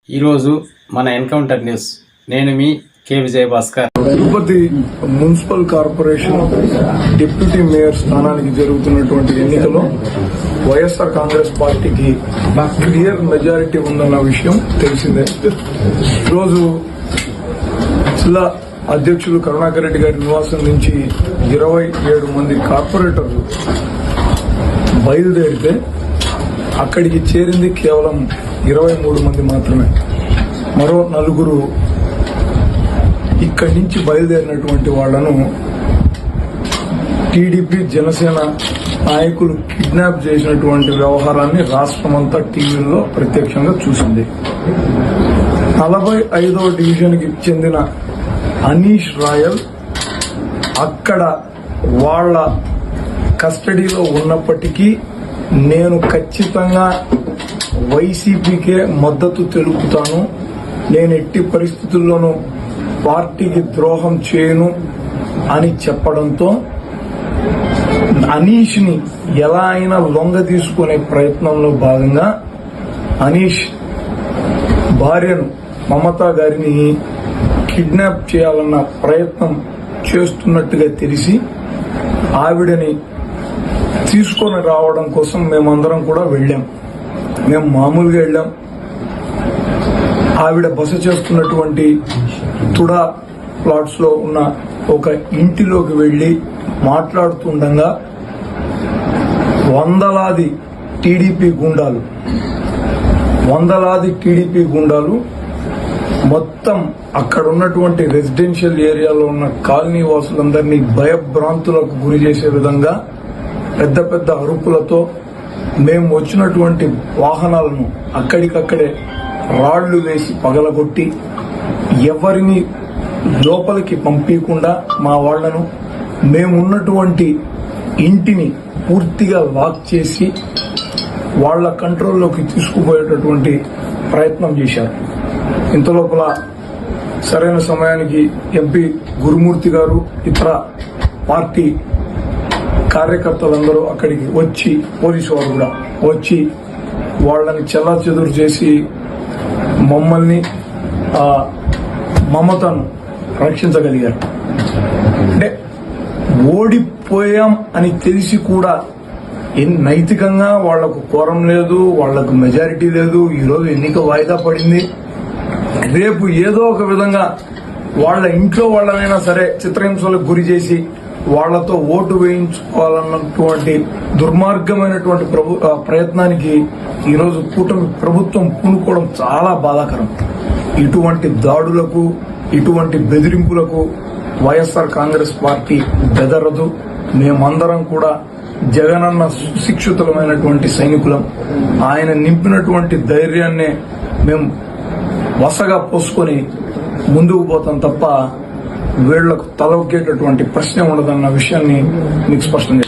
ఈరోజు మన encounter news. నేను మీ K Vijayabhaskar. Tirupati municipal corporation deputy mayor స్థానానికి జరుగుతున్నటువంటి ఎన్నికలో వైఎస్ఆర్ కాంగ్రెస్ పార్టీకి క్లియర్ మెజారిటీ ఉందన్న విషయం తెలిసిందే. ఈరోజు జిల్లా అధ్యక్షులు కరుణాకర్ రెడ్డి గారి నివాసం నుంచి 27 మంది కార్పొరేటర్లు బయలుదేరితే అక్కడికి చేరింది కేవలం 23 మంది మాత్రమే. మరో 4 ఇక్కడి నుంచి బయలుదేరినటువంటి వాళ్లను టీడీపీ జనసేన నాయకులు కిడ్నాప్ చేసినటువంటి వ్యవహారాన్ని రాష్ట్రమంతా టీవీల్లో ప్రత్యక్షంగా చూసింది. 45వ డివిజన్కి చెందిన అనీష్ రాయల్ అక్కడ వాళ్ల కస్టడీలో ఉన్నప్పటికీ నేను ఖచ్చితంగా వైసీపీకే మద్దతు తెలుపుతాను, నేను ఎట్టి పరిస్థితుల్లోనూ పార్టీకి ద్రోహం చేయను అని చెప్పడంతో అనీష్ ని ఎలా అయినా లొంగ తీసుకునే ప్రయత్నంలో భాగంగా అనీష్ భార్యను మమతా గారిని కిడ్నాప్ చేయాలన్న ప్రయత్నం చేస్తున్నట్టుగా తెలిసి ఆవిడని తీసుకొని రావడం కోసం మేమందరం కూడా వెళ్ళాం. మేము మామూలుగా వెళ్ళాం. ఆవిడ బస చేస్తున్నటువంటి తుడా ప్లాట్స్ లో ఉన్న ఒక ఇంటిలోకి వెళ్లి మాట్లాడుతుండగా వందలాది టీడీపీ గుండాలు మొత్తం అక్కడ ఉన్నటువంటి రెసిడెన్షియల్ ఏరియాలో ఉన్న కాలనీ వాసులందరినీ భయభ్రాంతులకు గురి చేసే విధంగా పెద్ద పెద్ద అరుపులతో మేము వచ్చినటువంటి వాహనాలను అక్కడికక్కడే రాళ్లు వేసి పగలగొట్టి ఎవరిని లోపలికి పంపించకుండా మా వాళ్లను మేమున్నటువంటి ఇంటిని పూర్తిగా లాక్ చేసి వాళ్ల కంట్రోల్లోకి తీసుకుపోయేటటువంటి ప్రయత్నం చేశారు. ఇంతలోపల సరైన సమయానికి ఎంపీ గురుమూర్తి గారు ఇతర పార్టీ కార్యకర్తలందరూ అక్కడికి వచ్చి, పోలీసు వారు కూడా వచ్చి వాళ్ళని చెల్లాచెదురు చేసి మమ్మల్ని మమతను రక్షించగలిగారు. అంటే ఓడిపోయాం అని తెలిసి కూడా నైతికంగా వాళ్లకు కోరం లేదు, వాళ్లకు మెజారిటీ లేదు. ఈరోజు ఎన్నిక వాయిదా పడింది. రేపు ఏదో ఒక విధంగా వాళ్ల ఇంట్లో వాళ్ళనైనా సరే చిత్రహింసలకు గురి చేసి వాళ్లతో ఓటు వేయించుకోవాలన్నటువంటి దుర్మార్గమైనటువంటి ప్రయత్నానికి ఈరోజు కూటమి ప్రభుత్వం పూనుకోవడం చాలా బాధాకరం. ఇటువంటి దాడులకు, ఇటువంటి బెదిరింపులకు వైఎస్ఆర్ కాంగ్రెస్ పార్టీ బెదరదు. మేమందరం కూడా జగనన్న సుశిక్షితులమైనటువంటి సైనికులం. ఆయన నింపినటువంటి ధైర్యాన్నే మేము వసగా పోసుకొని ముందుకు పోతాం తప్ప వీళ్లకు తలొగ్గేటటువంటి ప్రశ్న ఉండదన్న విషయాన్ని మీకు స్పష్టం చేస్తాను.